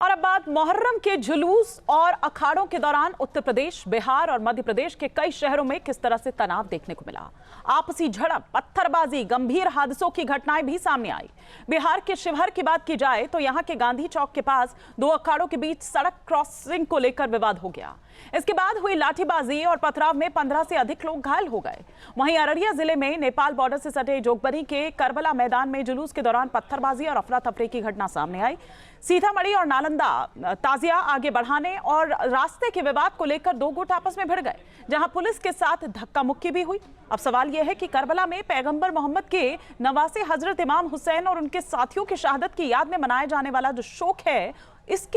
और अब बात मुहर्रम के जुलूस और अखाड़ों के दौरान उत्तर प्रदेश, बिहार और मध्य प्रदेश के कई शहरों में किस तरह से तनाव देखने को मिला। आपसी झड़प, पत्थरबाजी, गंभीर हादसों की घटनाएं भी सामने आई। बिहार के शिवहर की बात की जाए तो यहां के गांधी चौक के पास दो अखाड़ों के बीच सड़क क्रॉसिंग को लेकर विवाद हो गया। इसके बाद हुई लाठीबाजी और पथराव में 15 से अधिक लोग घायल हो गए। वहीं अररिया जिले में नेपाल बॉर्डर से सटे जोगबनी के करबला मैदान में जुलूस के दौरान पत्थरबाजी और अफरा तफरी की घटना सामने आई। सीतामढ़ी और नालंदा ताजिया आगे बढ़ाने और रास्ते के विवाद को लेकर दो गुट आपस में भिड़ गए, जहां पुलिस के साथ धक्का मुक्की भी हुई। अब सवाल यह है कि करबला में पैगंबर मोहम्मद के नवासे हजरत इमाम हुसैन और उनके साथियों की शहादत की याद में मनाए जाने वाला जो शोक है, इस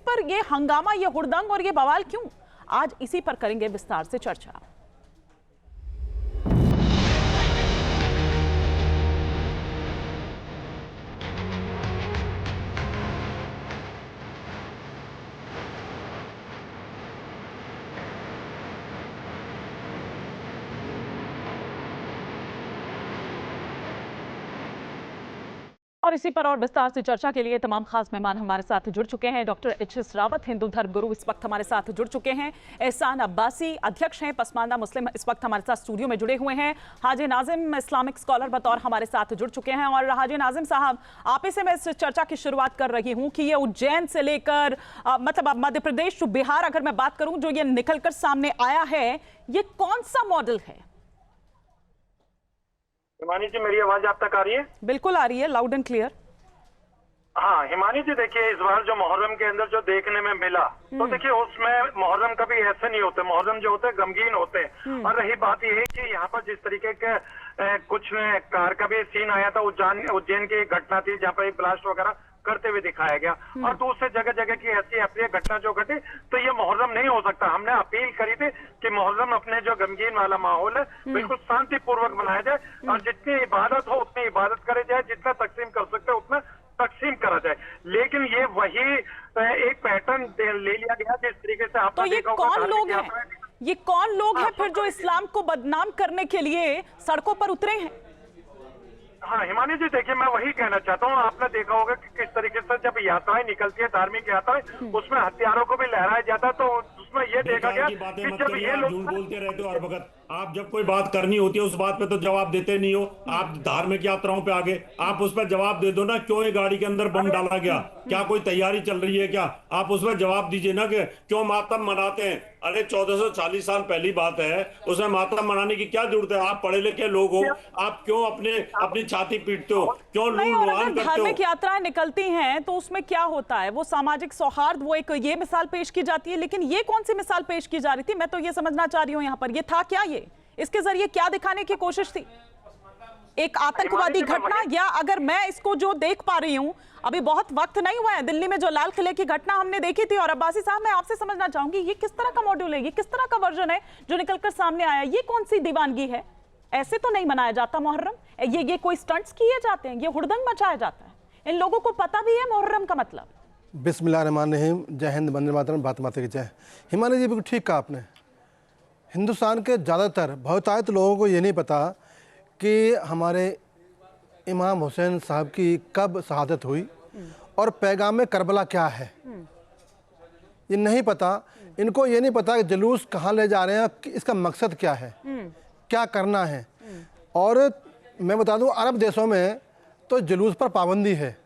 पर ये हंगामा, ये हुड़दंग और ये बवाल क्यों? आज इसी पर करेंगे विस्तार से चर्चा। और इसी पर और विस्तार से चर्चा के लिए तमाम खास मेहमान हमारे साथ जुड़ चुके हैं। Doctor HS. रावत, हिंदू धर्म गुरु, इस वक्त हमारे साथ जुड़ चुके हैं। एहसान अब्बासी, अध्यक्ष हैं पसमानदा मुस्लिम, इस वक्त हमारे साथ स्टूडियो में जुड़े हुए हैं। हाजी नाजिम, इस्लामिक स्कॉलर बतौर हमारे साथ जुड़ चुके हैं। और हाजी नाजिम साहब, आप ही से मैं इस चर्चा की शुरुआत कर रही हूँ कि ये उज्जैन से लेकर मतलब मध्य प्रदेश टू बिहार, अगर मैं बात करूँ, जो ये निकलकर सामने आया है, ये कौन सा मॉडल है? हिमानी जी, मेरी आवाज आप तक आ रही है? बिल्कुल आ रही है, लाउड एंड क्लियर। हाँ हिमानी जी, देखिए इस बार जो मुहर्रम के अंदर जो देखने में मिला, तो देखिए उसमें मुहर्रम कभी ऐसे नहीं होते। मुहर्रम जो होते हैं गमगीन होते हैं। और रही बात यह कि यहाँ पर जिस तरीके के कुछ कार का भी सीन आया था, उज्जैन की एक घटना थी जहाँ पर ब्लास्ट वगैरह करते हुए दिखाया गया, और दूसरे जगह जगह की ऐसी अप्रिय घटना जो घटी, तो ये मुहर्रम नहीं हो सकता। हमने अपील करी थी कि मुहर्रम अपने जो गमगीन वाला माहौल है बिल्कुल शांतिपूर्वक बनाया जाए, और जितनी इबादत हो उतनी इबादत करे जाए, जितना तकसीम कर सकते उतना तकसीम करा जाए। लेकिन ये वही एक पैटर्न ले लिया गया जिस तरीके से आप तो ये कौन लोग हैं? ये कौन लोग हैं फिर जो इस्लाम को बदनाम करने के लिए सड़कों पर उतरे हैं? हाँ हिमानी जी, देखिए मैं वही कहना चाहता हूँ। आपने देखा होगा कि किस तरीके से जब यात्राएं निकलती है, धार्मिक यात्राएं, उसमें हथियारों को भी लहराया जाता है, तो उसमें ये देखा गया कि जब ये लोग झूठ बोलते रहते हो हर वक्त। आप जब कोई बात करनी होती है उस बात पे तो जवाब देते नहीं हो। आप धार्मिक यात्राओं पे आगे, आप उस पर जवाब दे दो ना, क्यों ये गाड़ी के अंदर बम डाला गया, क्या कोई तैयारी चल रही है क्या? आप उसमें जवाब दीजिए ना कि क्यों मातम मनाते हैं। अरे 1440 साल पहली बात है, उसमें मातम मनाने की क्या जरूरत है? आप पढ़े लिखे लोग हो, आप क्यों अपनी छाती पीटते हो, क्यों लून करते हो? धार्मिक यात्राएं निकलती हैं तो उसमें क्या होता है? वो सामाजिक सौहार्द, वो एक ये मिसाल पेश की जाती है, लेकिन ये कौन सी मिसाल पेश की जा रही थी? मैं तो ये समझना चाह रही हूँ यहाँ पर, ये था क्या? ये इसके जरिए क्या दिखाने की कोशिश थी? एक आतंकवादी घटना, या अगर मैं इसको जो देख पा रही हूँ, अभी बहुत वक्त नहीं हुआ है, दिल्ली में जो लाल किले की घटना हमने देखी थी। और अब्बासी साहब, मैं आपसे समझना चाहूंगी, ये किस तरह का मॉड्यूल है, ये किस तरह का वर्जन है जो निकलकर सामने आया? ये कौन सी दीवानगी है? ऐसे तो नहीं मनाया जाता मुहर्रम। ये कोई स्टंट्स किए जाते हैं, ये हुड़दंग मचाया जाता है। इन लोगों को पता भी है मुहर्रम का मतलब। बिस्मिल्लाहिर्रहमानिर्रहीम, जय हिंद, वंदे मातरम, भारत माता की जय। हिमानी जी, बिल्कुल ठीक कहा आपने। हिंदुस्तान के ज़्यादातर बहुतायत लोगों को ये नहीं पता कि हमारे इमाम हुसैन साहब की कब शहादत हुई और पैगाम करबला क्या है, ये नहीं पता। इनको ये नहीं पता कि जुलूस कहाँ ले जा रहे हैं, इसका मकसद क्या है, क्या करना है। और मैं बता दूं, अरब देशों में तो जुलूस पर पाबंदी है,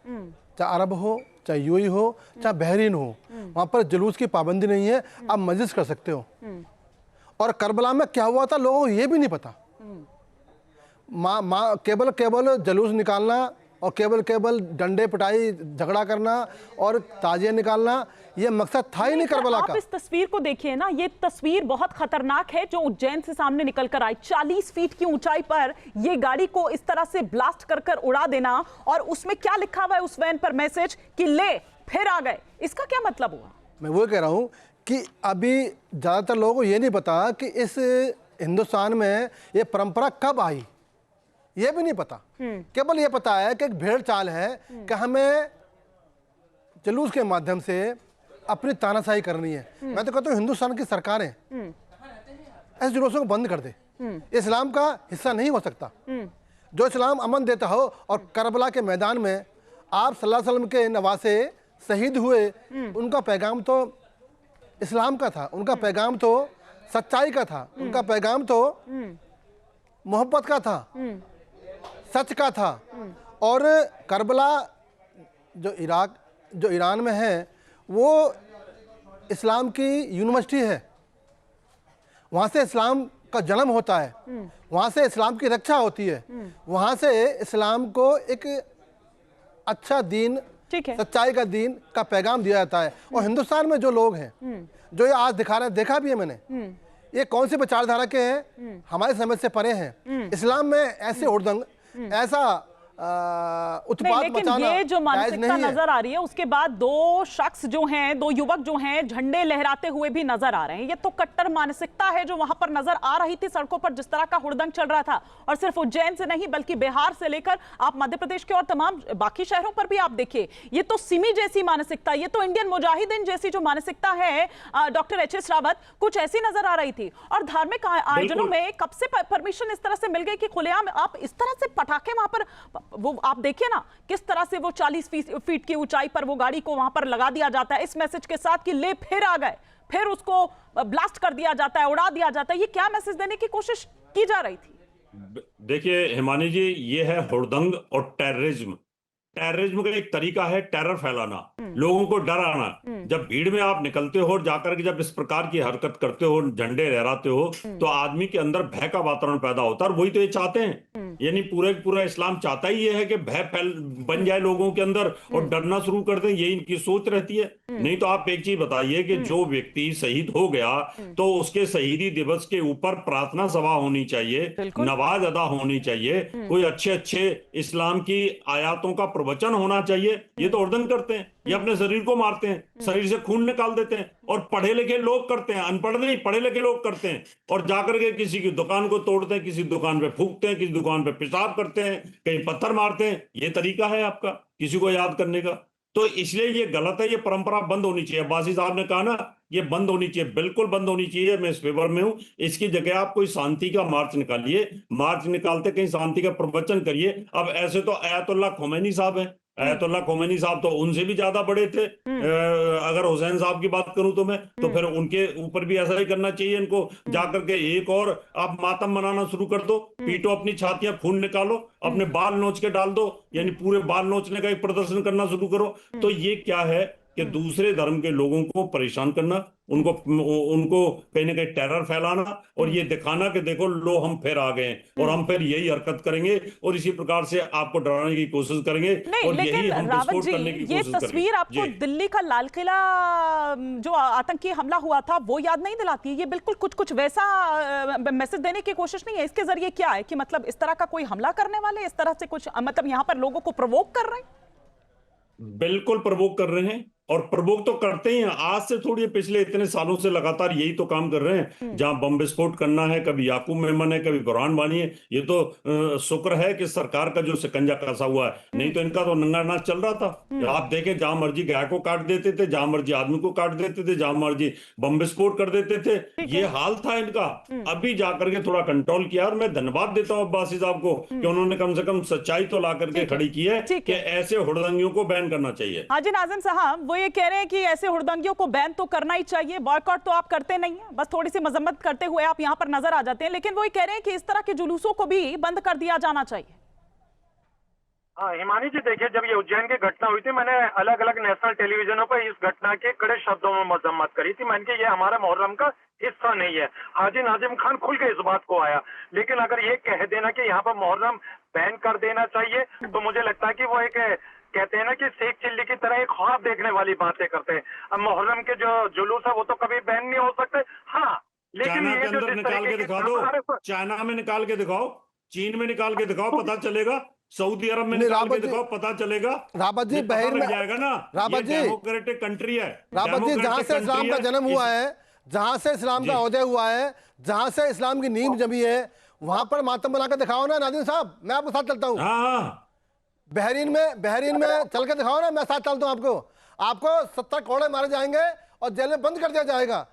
चाहे अरब हो, चाहे यूएई हो, चाहे बहरीन हो, वहाँ पर जुलूस की पाबंदी नहीं है, आप मजलिस कर सकते हो। और करबला में क्या हुआ था लोगों को ये भी नहीं पता। केवल जुलूस निकालना और केवल डंडे पिटाई झगड़ा करना और ताजिया निकालना, ये मकसद था ही नहीं करबला का। आप इस तस्वीर को देखिए ना, ये तस्वीर बहुत खतरनाक है जो उज्जैन से सामने निकल कर आई। 40 फीट की ऊंचाई पर ये गाड़ी को इस तरह से ब्लास्ट कर उड़ा देना, और उसमें क्या लिखा हुआ है उस वैन पर मैसेज कि ले फिर आ गए, इसका क्या मतलब हुआ? मैं वो कह रहा हूँ कि अभी ज़्यादातर लोगों को ये नहीं पता कि इस हिंदुस्तान में ये परंपरा कब आई, ये भी नहीं पता। केवल ये पता है कि एक भेड़ चाल है कि हमें जुलूस के माध्यम से अपनी तानाशाही करनी है। मैं तो कहता हूँ हिंदुस्तान की सरकारें ऐसे जुलूसों को बंद कर दे। इस्लाम का हिस्सा नहीं हो सकता। जो इस्लाम अमन देता हो, और करबला के मैदान में आप सल्लल्लाहु अलैहि वसल्लम के नवासे शहीद हुए, उनका पैगाम तो इस्लाम का था, उनका पैगाम तो सच्चाई का था, उनका पैगाम तो मोहब्बत का था, सच का था। और करबला जो ईरान में है, वो इस्लाम की यूनिवर्सिटी है, वहाँ से इस्लाम का जन्म होता है, वहाँ से इस्लाम की रक्षा होती है, वहाँ से इस्लाम को एक अच्छा दीन, ठीक है, सच्चाई का दीन का पैगाम दिया जाता है। और हिंदुस्तान में जो लोग हैं जो ये आज दिखा रहे हैं, देखा भी है मैंने, ये कौन सी विचारधारा के हैं, हमारे समझ से परे हैं। इस्लाम में ऐसे हुड़दंग, ऐसा उत्पात लेकिन मचाना ये जो जायज मानसिकता नहीं है। नजर आ रही है, उसके बाद दो शख्स जो हैं, दो युवक जो हैं, झंडे लहराते हुए भी नजर आ रहे हैं। ये तो कट्टर मानसिकता है जो वहां पर नजर आ रही थी सड़कों पर, जिस तरह का हुड़दंग चल रहा था। और सिर्फ उज्जैन से नहीं, बल्कि बिहार से लेकर आप मध्य प्रदेश के और तमाम बाकी शहरों पर भी आप देखिए, ये तो सिमी जैसी मानसिकता, ये तो इंडियन मुजाहिदीन जैसी जो मानसिकता है, डॉक्टर एच.एस. रावत, कुछ ऐसी नजर आ रही थी। और धार्मिक आयोजनों में कब से परमिशन इस तरह से मिल गई कि खुलेआम आप इस तरह से पटाखे वहां पर, वो आप देखिए ना किस तरह से वो 40 फीट की ऊंचाई पर वो गाड़ी को वहां पर लगा दिया जाता है इस मैसेज के साथ कि ले फिर आ गए, फिर उसको ब्लास्ट कर दिया जाता है, उड़ा दिया जाता है। ये क्या मैसेज देने की कोशिश की जा रही थी? देखिए हिमानी जी, ये है हुड़दंग और टेररिज्म। टेररिज्म का एक तरीका है टेरर फैलाना, लोगों को डराना। जब भीड़ में आप निकलते हो और जाकर के जब इस प्रकार की हरकत करते हो, झंडे लहराते हो, तो आदमी के अंदर भय का वातावरण पैदा होता है। और वही तो ये चाहते हैं, यानी पूरा इस्लाम चाहता ही ये है कि भय फैल बन जाए लोगों के अंदर और डरना शुरू कर दें, यही इनकी सोच रहती है। नहीं तो आप एक चीज बताइए कि जो व्यक्ति शहीद हो गया तो उसके शहीदी दिवस के ऊपर प्रार्थना सभा होनी चाहिए, नमाज अदा होनी चाहिए, कोई अच्छे अच्छे इस्लाम की आयातों का प्रवचन होना चाहिए। ये तो उर्दन करते हैं, ये अपने शरीर को मारते हैं, शरीर से खून निकाल देते हैं। और पढ़े लिखे लोग करते हैं, अनपढ़ नहीं, पढ़े लिखे लोग करते हैं। और जाकर के किसी की दुकान को तोड़ते हैं, किसी दुकान पे फूंकते हैं, किसी दुकान पे पेशाब करते हैं, कहीं पत्थर मारते हैं। ये तरीका है आपका किसी को याद करने का? तो इसलिए ये गलत है, ये परंपरा बंद होनी चाहिए। अब्बासी साहब ने कहा ना, ये बंद होनी चाहिए, बिल्कुल बंद होनी चाहिए। मैं इस फेवर में हूं। इसकी जगह आप कोई शांति का मार्च निकालिए, मार्च निकालते कहीं शांति का प्रवचन करिए। अब ऐसे तो अयातुल्लाह खोमैनी साहब हैं, अयातुल्लाह खोमैनी साहब तो उनसे भी ज्यादा बड़े थे। अगर हुसैन साहब की बात करूं तो मैं, तो फिर उनके ऊपर भी ऐसा ही करना चाहिए इनको। जाकर के एक और आप मातम मनाना शुरू कर दो, पीटो अपनी छातियां, खून निकालो, अपने बाल नोच के डाल दो, यानी पूरे बाल नोचने का एक प्रदर्शन करना शुरू करो। तो ये क्या है कि दूसरे धर्म के लोगों को परेशान करना, उनको कहीं ना कहीं टेरर फैलाना और ये दिखाना कि देखो लो हम फिर आ गए और हम फिर यही हरकत करेंगे और इसी प्रकार से आपको डराने की कोशिश करेंगे। नहीं, और लेकिन यही हम रावत विस्फोट जी, करने की ये कोशिश तस्वीर आपको दिल्ली का लाल किला जो आतंकी हमला हुआ था वो याद नहीं दिलाती है? ये बिल्कुल कुछ वैसा मैसेज देने की कोशिश नहीं है? इसके जरिए क्या है कि मतलब इस तरह का कोई हमला करने वाले, इस तरह से कुछ मतलब यहाँ पर लोगों को प्रवोक कर रहे हैं? बिल्कुल प्रवोक कर रहे हैं, और प्रवोक तो करते ही हैं। आज से थोड़ी, पिछले इतने सालों से लगातार यही तो काम कर रहे हैं। जहां बम विस्फोट करना है, कभी याकूब मेमन है, कभी बुरहान वानी है। ये तो शुक्र है कि सरकार का जो शिकंजा कसा हुआ है, नहीं तो इनका तो नंगा नाच चल रहा था। आप देखें, जहां मर्जी गाय को काट देते थे, जहां मर्जी आदमी को काट देते थे, जहां मर्जी बम विस्फोट कर देते थे। ये हाल था इनका। अभी जाकर के थोड़ा कंट्रोल किया, और मैं धन्यवाद देता हूं अब्बासी साहब को कि उन्होंने कम से कम सच्चाई तो ला करके खड़ी की है कि ऐसे हुड़दंगियों को बैन करना चाहिए। हाजी नाज़िम साहब, वो ये कह रहे हैं कि ऐसे हुड़दंगियों को बैन तो करना ही चाहिए, बॉयकॉट तो आप करते नहीं है, बस थोड़ी सी मजम्मत करते हुए आप यहां पर नजर आ जाते हैं, लेकिन वो ये कह रहे हैं कि इस तरह के जुलूसों को भी बंद कर दिया जाना चाहिए। हाँ हिमानी जी, देखिए जब ये उज्जैन की घटना हुई थी, मैंने अलग अलग नेशनल टेलीविजनों पर इस घटना के कड़े शब्दों में मजम्मत करी थी। मैंने कहा ये हमारा मुहर्रम का हिस्सा नहीं है। हाजी नाजिम खान खुल के इस बात को आया, लेकिन अगर ये कह देना कि यहाँ पर मुहर्रम बैन कर देना चाहिए, तो मुझे लगता है कि वो एक, कहते हैं ना कि शेख चिल्ली की तरह एक ख्वाब देखने वाली बातें करते हैं। अब मुहर्रम के जो जुलूस है वो तो कभी बैन नहीं हो सकते। हाँ, लेकिन ये जो निकाल के दिखा दो, चाइना में निकाल के दिखाओ, चीन में निकाल के दिखाओ, पता चलेगा। सऊदी अरब में निकाल के दिखाओ, पता चलेगा। रावत जी, बहर में जाएगा ना, रावत जी, डेमोक्रेटिक कंट्री है। रावत जी, जहां से इस्लाम का जन्म हुआ है, जहां से इस्लाम का उदय हुआ है, जहां से इस्लाम की नींव जमी है, वहां पर मातम बनाकर दिखाओ ना नाज़िम साहब, मैं आपके साथ चलता हूँ। बहरीन में चल के दिखाओ ना, मैं साथ चलता हूँ। आपको 70 कोड़े मारे जाएंगे और जेल में बंद कर दिया जाएगा।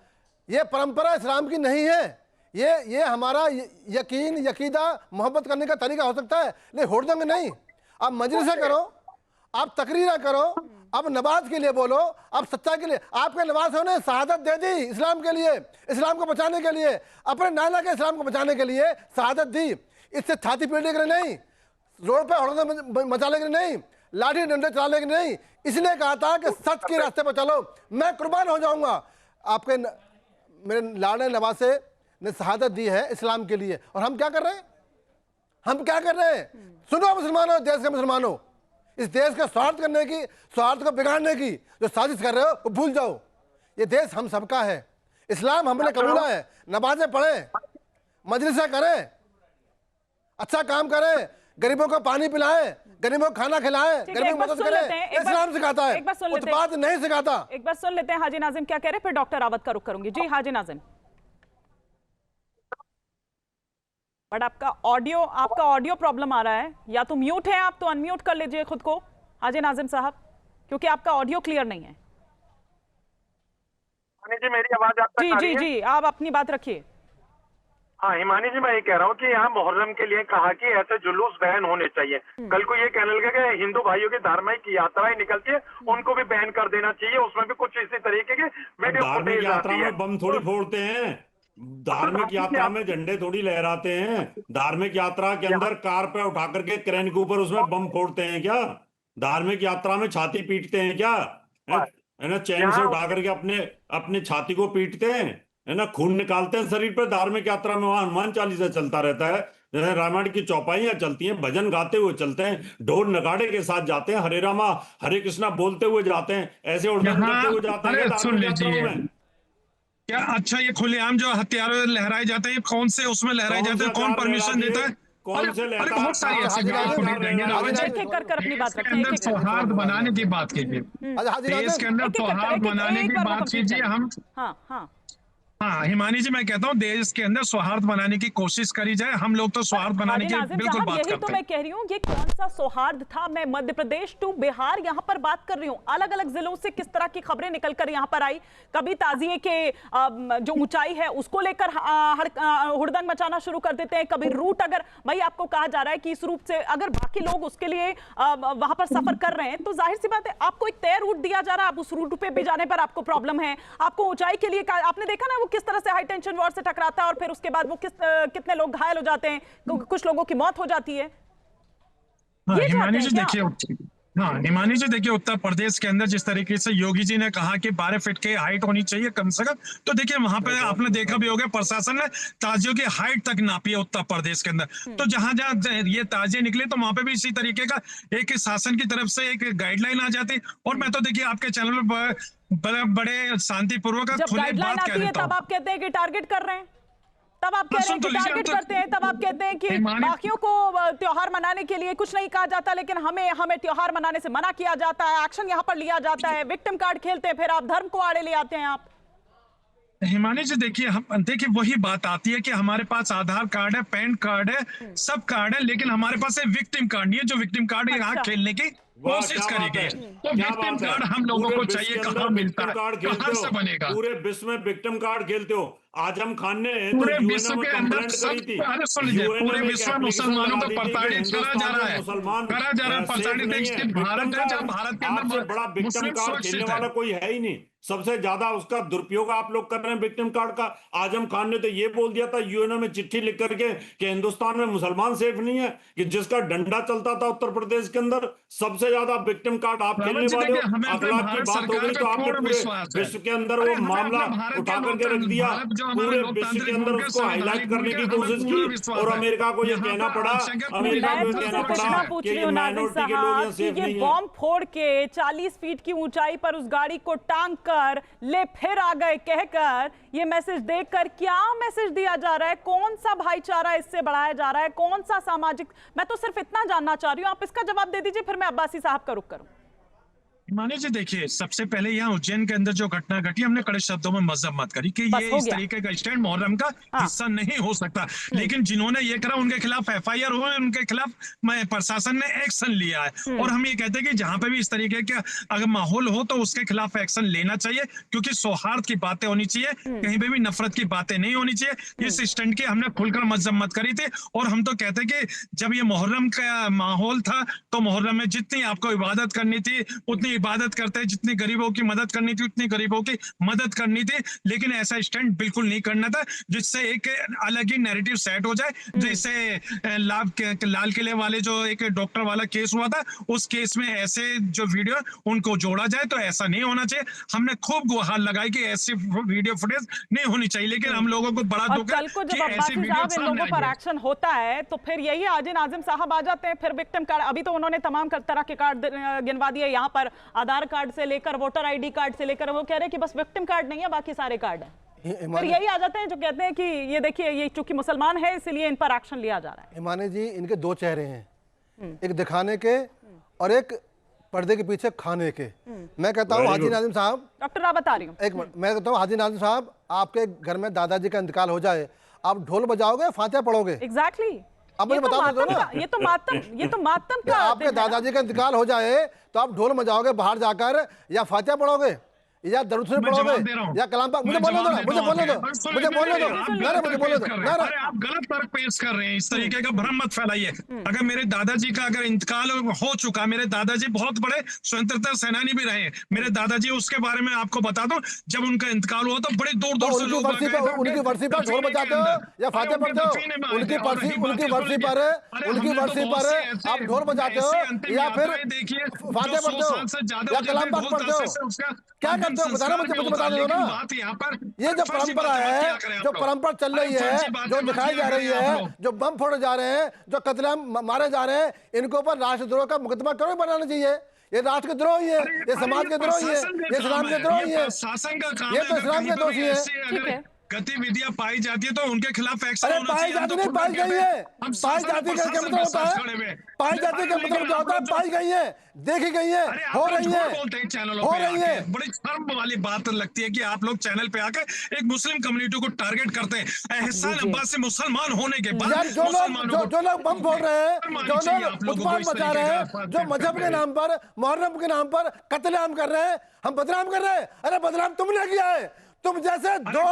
ये परंपरा इस्लाम की नहीं है। ये हमारा यकीन, यकीदा, मोहब्बत करने का तरीका हो सकता है, लेकिन हुड़दंग नहीं। आप मजलिसें करो, आप तकरीरें करो, अब नमाज के लिए बोलो, अब सच्चाई के लिए। आपके नवाज ने शहादत दे दी इस्लाम के लिए, इस्लाम को बचाने के लिए, अपने नाना के इस्लाम को बचाने के लिए शहादत दी। इससे छाती पीटने के लिए नहीं, रोड पे हड़कंप मचाने के लिए नहीं, लाठी डंडे चलाने के लिए नहीं। इसने कहा था कि सच के रास्ते पर चलो, मैं कुर्बान हो जाऊंगा। आपके मेरे लाडले नवासे ने शहादत दी है इस्लाम के लिए, और हम क्या कर रहे हैं? हम क्या कर रहे हैं? सुनो मुसलमानों, देश के मुसलमानों, इस देश का स्वार्थ करने की, स्वार्थ को बिगाड़ने की जो साजिश कर रहे हो वो भूल जाओ। ये देश हम सबका है, इस्लाम हमने कबूला है। नमाजें पढ़ें, मजलिसें करें, अच्छा काम करें, गरीबों को पानी पिलाएं, गरीबों को खाना खिलाएं, गरीबों की मदद करें। इस्लाम सिखाता है, उत्पाद नहीं सिखाता। एक बार सुन लेते हैं हाजी नाजिम क्या कह रहे हैं, फिर डॉक्टर रावत का रुख करूंगी। जी हाजी नाजिम। बट आपका ऑडियो प्रॉब्लम आ रहा है, या तो म्यूट है आप, तो अनम्यूट कर लीजिए खुद को हाजी नाजिम साहब, क्योंकि आपका ऑडियो क्लियर नहीं है। जी मेरी आवाज आप तक आ रही है? जी आप अपनी बात रखिए। हाँ हिमानी जी, मैं ये कह रहा हूँ कि यहाँ मुहर्रम के लिए कहा कि ऐसे जुलूस बैन होने चाहिए। कल को ये कहने लगे कि हिंदू भाइयों की धार्मिक यात्राएं निकलती है, उनको भी बैन कर देना चाहिए। उसमें भी कुछ इसी तरीके के धार्मिक यात्रा में बम थोड़ी फोड़ते हैं, धार्मिक यात्रा में झंडे थोड़ी लहराते हैं। धार्मिक यात्रा के अंदर कार पे उठा करके क्रेन के ऊपर उसमें बम फोड़ते हैं क्या? धार्मिक यात्रा में छाती पीटते हैं क्या? है ना, चैन से उठा करके अपने छाती को पीटते हैं, है ना, खून निकालते हैं शरीर पर। धार्मिक यात्रा में वहां हनुमान चालीसा चलता रहता है, रामायण की चौपाइयां चलती हैं, भजन गाते हुए चलते हैं, ढोल नगाड़े के साथ जाते हैं, हरे रामा हरे कृष्णा बोलते हुए जाते हैं, ऐसे उड़न करते हुए जाते हैं। सुन लीजिए क्या, अच्छा ये खुलेआम जो हथियार लहराए जाते हैं, कौन से उसमें लहराए जाते हैं, कौन परमिशन देता है? कौन से लहराते हैं? बहुत सारी ऐसी अंदर सौहार्द बनाने की बात कीजिए, देश के अंदर सौहार्द बनाने की बात कीजिए। हम हाँ हिमानी जी, मैं कहता हूँ देश के अंदर सौहार्द बनाने की कोशिश करी जाए। हम लोग तो सौहार्द बनाने की बिल्कुल बात करते हैं। तो मैं कह रही हूँ ये कौन सा सौहार्द था? मैं मध्य प्रदेश टू बिहार यहाँ पर बात कर रही हूँ। अलग अलग जिलों से किस तरह की खबरें निकलकर यहाँ पर आई। कभी ताजिए के जो ऊंचाई है उसको लेकर हुड़दंग मचाना शुरू कर देते हैं, कभी रूट, अगर भाई आपको कहा जा रहा है कि इस रूट से अगर बाकी लोग उसके लिए वहां पर सफर कर रहे हैं, तो जाहिर सी बात है आपको एक तय रूट दिया जा रहा है, आप उस रूट पे भी जाने पर आपको प्रॉब्लम है। आपको ऊंचाई के लिए आपने देखा ना वो किस तरह से हाई टेंशन वायर से टकराता है, और फिर उसके बाद वो कितने लोग घायल हो जाते हैं, कुछ लोगों की मौत हो जाती है। हिमानी जी देखिए, हाँ हिमानी जी देखिए, उत्तर प्रदेश के अंदर जिस तरीके से योगी जी ने कहा कि 12 फीट की हाइट होनी चाहिए कम से कम, तो देखिए वहां पे आपने देखा भी होगा प्रशासन ने ताजियों की हाइट तक नापी है उत्तर प्रदेश के अंदर। तो जहां जहां ये ताजिए निकले तो वहां पे भी इसी तरीके का एक शासन की तरफ से एक गाइडलाइन आ जाती। और मैं तो देखिए आपके चैनल पर बड़े शांतिपूर्वक खुले बात कह देता हूं। तब आप कहते हैं कि टारगेट कर रहे हैं, तब आप कह रहे हैं कि टारगेट करते हैं, तब आप कहते हैं कि बाकियों को त्योहार मनाने के लिए कुछ नहीं कहा जाता, लेकिन हमें त्योहार मनाने से मना किया जाता है, एक्शन यहां पर लिया जाता है, विक्टिम कार्ड खेलते हैं, फिर आप धर्म को आड़े ले आते हैं। आप हिमानी जी देखिए वही बात आती है कि हमारे पास आधार कार्ड है, पैन कार्ड है, सब कार्ड है, लेकिन हमारे पास एक विक्टिम कार्ड नहीं है जो विक्टिम कार्ड यहाँ खेलने की कोशिश करेगी। तो विक्टिम कार्ड हम लोगों को चाहिए, कहाँ मिलता है, कहाँ से बनेगा? पूरे विश्व में विक्टिम कार्ड खेलते हो। आजम खान ने पूरे विश्व के अंदर सुन लीजिए, पूरे विश्व में मुसलमानों को प्रताड़ित करा जा रहा है, प्रताड़ित। भारत है जहाँ भारत के अंदर बड़ा विक्टिम कार्ड खेलने वाला कोई है ही नहीं। सबसे ज्यादा उसका दुरुपयोग आप लोग कर रहे हैं विक्टिम कार्ड का। आजम खान ने तो ये बोल दिया था यूएनओ में चिट्ठी लिख करके कि हिंदुस्तान में मुसलमान सेफ नहीं है, कि जिसका डंडा चलता था उत्तर प्रदेश के अंदर सबसे ज्यादा विक्टिम कार्ड आप खेलने वाले हो। अखलाक की बात हो गई तो आपने पूरे विश्व के अंदर वो मामला उठा करके रख दिया, पूरे विश्व के अंदर उसको हाईलाइट करने की कोशिश की, और अमेरिका को ये कहना पड़ा, अमेरिका को कहना पड़ा कि ये माइनॉरिटी के लोग यहाँ सेफ नहीं है। बॉम्ब फोड़ के 40 फीट की ऊंचाई पर उस गाड़ी को टांग कर ले फिर आ गए कहकर, ये मैसेज देखकर क्या मैसेज दिया जा रहा है? कौन सा भाईचारा इससे बढ़ाया जा रहा है? कौन सा सामाजिक? मैं तो सिर्फ इतना जानना चाह रही हूं, आप इसका जवाब दे दीजिए, फिर मैं अब्बासी साहब का रुख करूं। मानी जी देखिए, सबसे पहले यहाँ उज्जैन के अंदर जो घटना घटी, हमने कड़े शब्दों में मजहब मत करी कि ये इस तरीके का स्टैंड मुहर्रम का हिस्सा नहीं हो सकता। लेकिन जिन्होंने ये करा उनके खिलाफ एफआईआर हुए, उनके खिलाफ प्रशासन ने एक्शन लिया है। और हम ये कहते हैं कि जहां पे भी इस तरीके का अगर माहौल हो तो उसके खिलाफ एक्शन लेना चाहिए, क्योंकि सौहार्द की बातें होनी चाहिए, कहीं पे भी नफरत की बातें नहीं होनी चाहिए। इस स्टैंड की हमने खुलकर मजहब मत करी थी। और हम तो कहते हैं कि जब ये मुहर्रम का माहौल था तो मुहर्रम में जितनी आपको इबादत करनी थी उतनी इबादत करते हैं, जितनी गरीबों की मदद करनी थी उतनी गरीबों की मदद करनी थी, लेकिन ऐसा स्टैंड बिल्कुल नहीं करना था जिससे एक अलग ही नैरेटिव सेट हो जाए। जैसे लाल किले वाले जो एक डॉक्टर वाला केस हुआ था, उस केस में ऐसे जो वीडियो उनको जोड़ा जाए, तो ऐसा नहीं होना चाहिए। हमने खूब गुहार लगाई कि ऐसी वीडियो फुटेज नहीं होनी चाहिए, लेकिन हम लोगों को बड़ा दुख है कल को कि जब ऐसी अब्बासी वीडियो साहब इन लोगों पर एक्शन होता है तो फिर यही हाजी नाजिम साहब आ जाते हैं, फिर विक्टिम कार्ड। अभी तो उन्होंने तमाम तरह के कार्ड गिनवा दिए, यहाँ पर आधार कार्ड से लेकर वोटर आईडी कार्ड से लेकर, वो कह रहे हैं कि बस विक्टिम कार्ड नहीं है, बाकी सारे कार्ड हैं। फिर यही आ जाते हैं जो कहते हैं कि ये देखिए, ये चूंकि मुसलमान है इसलिए इन पर एक्शन लिया जा रहा है। हिमानी जी, इनके दो चेहरे हैं, एक दिखाने के और एक पर्दे के पीछे खाने के। मैं कहता हूँ हाजी नाजिम साहब, डॉक्टर रावत आ रही हूँ, एक मिनट, मैं कहता हूँ हाजी नाजिम साहब, आपके घर में दादाजी का इंतकाल हो जाए, आप ढोल बजाओगे, फातिहा पढ़ोगे? एग्जैक्टली। अब मुझे बता दो ना, ये तो मातम का आपके दादाजी का इंतकाल हो जाए तो आप ढोल बजाओगे बाहर जाकर, या फातिहा पढ़ोगे, या दरूद शरीफ पढ़ोगे, या कलाम पाक? मुझे बोलने दो, मुझे बोलने दो, मुझे बोलने दो, मुझे बोलने दो। अरे आप गलत तर्क पेश कर रहे हैं, इस तरीके का भ्रम मत फैलाइए। अगर मेरे दादाजी का अगर इंतकाल हो चुका, मेरे दादाजी बहुत बड़े स्वतंत्रता सेनानी भी रहे, मेरे दादाजी, उसके बारे में आपको बता दूं, जब उनका इंतकाल हुआ तो बड़े दूर दूर से लोग उनकी वर्सी पर ढोल बजाते हो या फातिहा पढ़ते हो? उनकी वर्सी पर आप ढोल बजाते हो या फिर फातिहा पढ़ते हो या कलाम पाक पढ़ते हो? क्या करते हो बताना मुझे, बता दो ना। ये जो परंपरा है, जो परंपरा चल रही है, जो दिखाई जा रही है, जो बम फोड़े जा रहे हैं, जो कत्लेआम मारे जा रहे हैं, इनके ऊपर राष्ट्रद्रोह का मुकदमा क्यों बनाना चाहिए? ये राष्ट्र के द्रोही है, ये समाज के द्रोही है, ये इस्लाम के द्रोही है, शासन का काम ये तो इस्लाम के दोषी है। ठीक है, गतिविधियां पाई जाती है तो उनके खिलाफ एक्शन अरे होना पाई चाहिए। जाती नहीं, पाई गई है। पाई जाती का क्या मतलब होता है? पाई जाती का मतलब क्या होता है? पाई गई है, देखी गई है, हो रही है, बोलते हैं चैनलों हो पे रही है। बड़ी शर्म वाली बात लगती है कि आप लोग चैनल पे आकर एक मुस्लिम कम्युनिटी को टारगेट करते हैं। एहसान अब्बासी मुसलमान होने के बाद यार जो लोग बम फोड़ रहे हैं, जो लोग उत्पाद मचा रहे हैं, जो मजहब के नाम पर, मुहर्रम के नाम पर कत्लेआम कर रहे हैं, हम बदनाम कर रहे हैं। अरे बदनाम तुमने किया है, तुम जैसे दो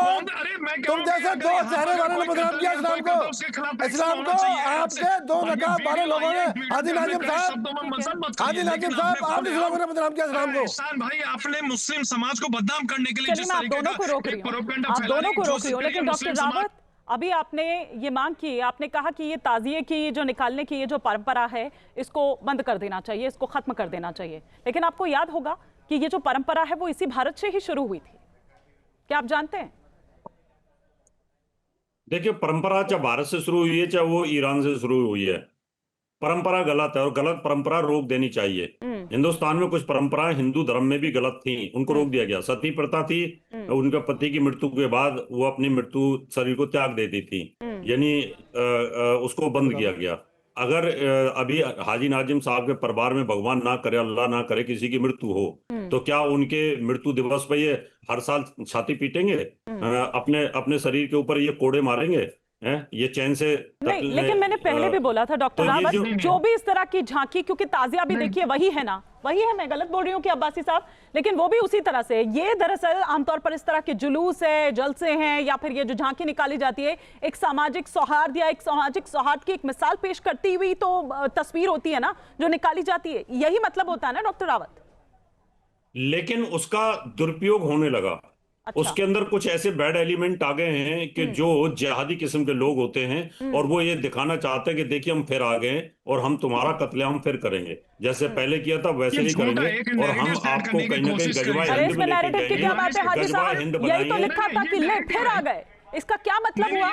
चेहरे वाले ने बदनाम किया इस्लाम को। इस्लाम को आपके दो नकाब वाले लोगों ने, हाजी नाजिम साहब, हाजी नाजिम साहब, आपने लोगों ने बदनाम किया इस्लाम को। एहसान भाई, आपने मुस्लिम समाज को बदनाम करने के लिए चलिए मैं आप दोनों को रोक रही हूँ, लेकिन डॉक्टर रावत, अभी आपने ये मांग की, आपने कहा कि ये ताजिए की जो निकालने की ये जो परंपरा है, इसको बंद कर देना चाहिए, इसको खत्म कर देना चाहिए। लेकिन आपको याद होगा कि ये जो परंपरा है वो इसी भारत से ही शुरू हुई थी, क्या आप जानते हैं? देखिए, परंपरा चाहे भारत से शुरू हुई है चाहे वो ईरान से शुरू हुई है, परंपरा गलत है और गलत परंपरा रोक देनी चाहिए। हिंदुस्तान में कुछ परंपराएं हिंदू धर्म में भी गलत थी, उनको रोक दिया गया। सती प्रथा थी, उनके पति की मृत्यु के बाद वो अपनी मृत्यु शरीर को त्याग देती थी, यानी उसको बंद किया गया। अगर अभी हाजी नाजिम साहब के परिवार में भगवान ना करे, अल्लाह ना करे, किसी की मृत्यु हो, तो क्या उनके मृत्यु दिवस पे ये हर साल छाती पीटेंगे, अपने शरीर के ऊपर ये कोड़े मारेंगे, ये चैन से नहीं? लेकिन मैंने पहले भी बोला था डॉक्टर रावत, जो भी इस तरह की झांकी, क्योंकि ताजिया भी देखिए वही है ना, वही है, मैं गलत बोल रही हूँ कि अब्बासी साहब, लेकिन वो भी उसी तरह से, ये दरअसल आमतौर पर इस तरह के जुलूस है, जलसे हैं, या फिर ये जो झांकी निकाली जाती है, एक सामाजिक सौहार्द या एक सामाजिक सौहार्द की एक मिसाल पेश करती हुई तो तस्वीर होती है ना जो निकाली जाती है, यही मतलब होता है ना डॉक्टर रावत? लेकिन उसका दुरुपयोग होने लगा। अच्छा। उसके अंदर कुछ ऐसे बैड एलिमेंट आ गए हैं कि जो जिहादी किस्म के लोग होते हैं और वो ये दिखाना चाहते हैं कि देखिए हम फिर आ गए और हम तुम्हारा कत्लेआम फिर करेंगे, जैसे पहले किया था वैसे ही करेंगे और हम आपको कहीं ना कहीं गजवा हिंद में लेके जाएंगे। गजवा हिंद यही तो लिखा था कि ले फिर आ गए, इसका क्या मतलब हुआ?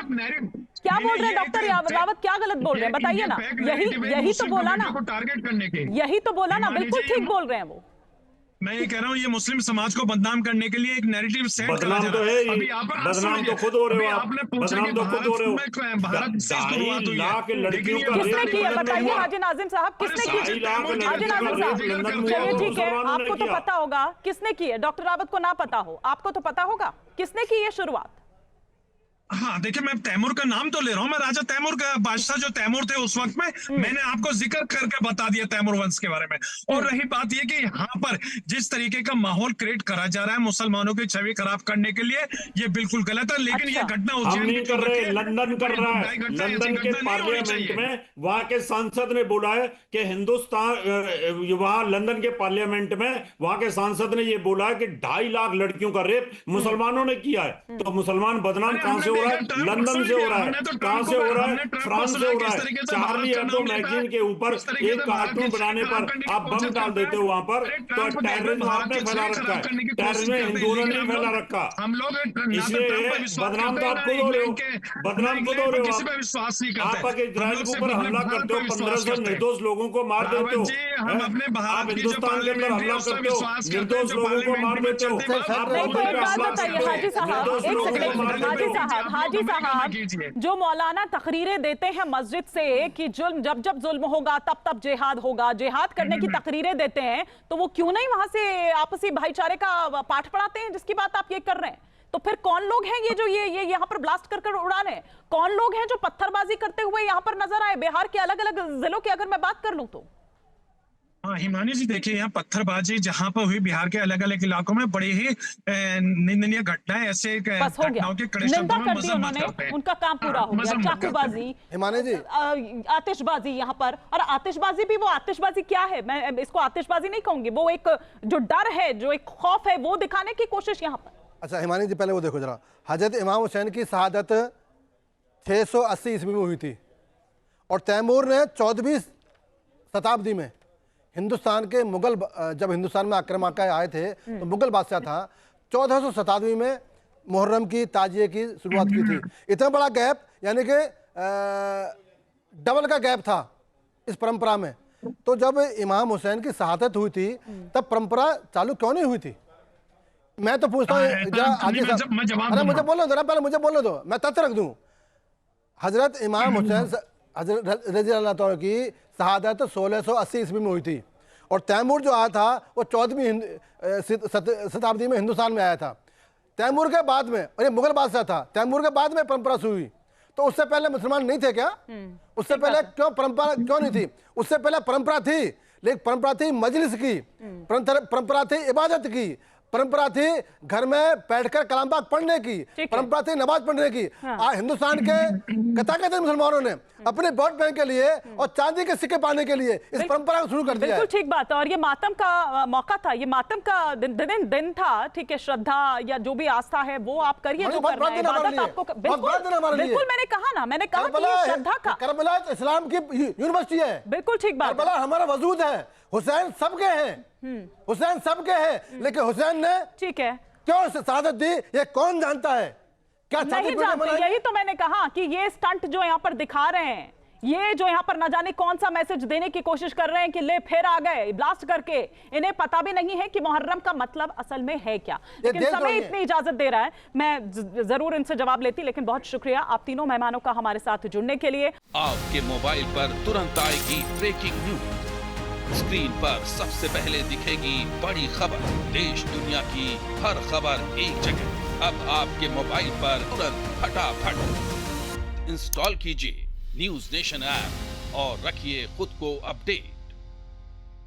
क्या बोल रहे हैं डॉक्टर रावत, क्या गलत बोल रहे हैं बताइए ना? यही तो बोला ना, टारगेट करने के, यही तो बोला ना, बिल्कुल ठीक बोल रहे हैं वो। मैं ये कह रहा हूँ, ये मुस्लिम समाज को बदनाम करने के लिए एक नैरेटिव सेट करा जा रहा है। बदनाम तो है, बदनाम तो खुद हो रहे हो आप, आपने पूछा कि भारत से शुरुआत हुई है, लड़कियों का किसने की है बताइए हाजी नाजिम साहब, किसने की? हाजी नाजिम साहब, चलिए ठीक है, आपको तो पता होगा किसने की है, डॉक्टर रावत को ना पता हो, आपको तो पता होगा किसने की ये शुरुआत? हाँ देखिए, मैं तैमूर का नाम तो ले रहा हूँ, मैं राजा तैमूर का बादशाह जो तैमूर थे उस वक्त में, मैंने आपको जिक्र करके बता दिया तैमूर वंश के बारे में। और रही बात ये कि यहाँ पर जिस तरीके का माहौल क्रिएट करा जा रहा है मुसलमानों की छवि खराब करने के लिए, ये बिल्कुल गलत है। लेकिन ये घटना हम उज्जैन नहीं की कर रहे, जो लंदन कर रहा है। लंदन के पार्लियामेंट में वहां के सांसद ने बोला है कि हिंदुस्तान, वहां लंदन के पार्लियामेंट में वहां के सांसद ने ये बोला है कि 2.5 लाख लड़कियों का रेप मुसलमानों ने किया है। तो मुसलमान बदनाम कहां से हो रहा है? लंदन से हो रहा है। कहां से हो रहा है? फ्रांस से हो रहा है। चार्ली एब्डो मैगजीन के ऊपर एक कार्टून बनाने पर आप बम डाल देते हो वहां पर, तो टेररिज्म आपने फैला रखा है। टेररिज्म हिंदुओं ने नहीं फैला रखा, इसलिए बदनाम तो आप खुद हो रहे हो। बदनाम खुद हो रहे हो। आप आके इजराइल के ऊपर हमला करते हो, 1500 निर्दोष लोगों को मार देते हो। आप हिंदुस्तान के अंदर हमला करते हो, निर्दोष लोगों को मार देते हो। आप नहीं तो एक बात बताइए हाजी साहब, एक सेकंड, हाजी साहब जो मौलाना तकरीरें देते हैं मस्जिद से कि जुल्म जब जब जुल्म होगा तब तब जिहाद होगा, जिहाद करने की तकरीरें देते हैं, तो वो क्यों नहीं वहां से आपसी भाईचारे का पाठ पढ़ाते हैं जिसकी बात आप ये कर रहे हैं? तो फिर कौन लोग हैं ये जो ये यहाँ पर ब्लास्ट कर उड़ा रहे हैं? कौन लोग हैं जो पत्थरबाजी करते हुए यहाँ पर नजर आए? बिहार के अलग अलग जिलों की अगर मैं बात कर लूं तो हाँ हिमानी जी, देखिए यहाँ पत्थरबाजी जहां पर हुई बिहार के अलग अलग इलाकों में बड़ी ही निंदनीय घटनाएं, ऐसे बस हो गया, निंदा कर दी उन्होंने, उनका काम पूरा हो गया। चाकूबाजी, हिमानी जी, आतिशबाजी यहाँ पर, और आतिशबाजी भी वो आतिशबाजी क्या है, मैं इसको आतिशबाजी नहीं कहूंगी, वो एक जो डर है, जो एक खौफ है, वो दिखाने की कोशिश यहाँ पर। अच्छा हिमानी जी, पहले वो देखो जरा, हजरत इमाम हुसैन की शहादत 680 ईस्वी में हुई थी और तैमूर ने 14वीं शताब्दी में हिंदुस्तान के मुगल, जब हिंदुस्तान में आक्रमण आए थे तो मुगल बादशाह था, 1487 में मुहर्रम की ताजिए की शुरुआत की थी। इतना बड़ा गैप, यानी कि डबल का गैप था इस परंपरा में। तो जब इमाम हुसैन की शहादत हुई थी तब परंपरा चालू क्यों नहीं हुई थी? मैं तो पूछता हूँ, अरे मुझे बोलने दो ना, पहले मुझे बोलने दो, मैं तथ्य रख दूं। हजरत इमाम हुसैन रज़ी अल्लाह तआला की शहादत 1680 ईस्वी में हुई थी और तैमूर जो आया था वो 14वीं शताब्दी में हिंदुस्तान में आया था। तैमूर के बाद में, और ये मुगल बादशाह था, तैमूर के बाद में परंपरा शुरू हुई। तो उससे पहले मुसलमान नहीं थे क्या? उससे पहले क्यों परंपरा क्यों नहीं थी? उससे पहले परंपरा थी, लेकिन परंपरा थी मजलिस की, परंपरा थी इबादत की, परंपरा थी घर में बैठकर कलाम पाक पढ़ने की, परंपरा थी नमाज पढ़ने की। आज हिंदुस्तान के कताकत मुसलमानों ने अपने वोट बैंक के लिए और चांदी के सिक्के पाने के लिए इस परंपरा को शुरू कर दिया। बिल्कुल ठीक बात है, और ये मातम का मौका था, ये मातम का दिन था, ठीक है। श्रद्धा या जो भी आस्था है वो आप करिए, जो करना है, इबादत आपको बिल्कुल मैंने कहा ना, मैंने कहा कि ये श्रद्धा का, करबला इस्लाम की यूनिवर्सिटी है, बिल्कुल ठीक बात, करबला हमारा वजूद है। हुसैन सबके हैं, हुसैन सबके हैं, लेकिन हुसैन ने ठीक है क्यों शहादत दी ये कौन जानता है? क्या नहीं जानते? यही तो मैंने कहा कि ये स्टंट जो यहाँ पर दिखा रहे हैं, ये जो यहाँ पर न जाने कौन सा मैसेज देने की कोशिश कर रहे हैं कि ले फिर आ गए ब्लास्ट करके, इन्हें पता भी नहीं है कि मुहर्रम का मतलब असल में है क्या। लेकिन समय इतनी इजाजत दे रहा है, मैं जरूर इनसे जवाब लेती, लेकिन बहुत शुक्रिया आप तीनों मेहमानों का हमारे साथ जुड़ने के लिए। आपके मोबाइल पर तुरंत आएगी ब्रेकिंग न्यूज, स्क्रीन पर सबसे पहले दिखेगी बड़ी खबर, देश दुनिया की हर खबर एक जगह। अब आपके मोबाइल पर तुरंत फटाफट इंस्टॉल कीजिए न्यूज़ नेशन ऐप और रखिए खुद को अपडेट।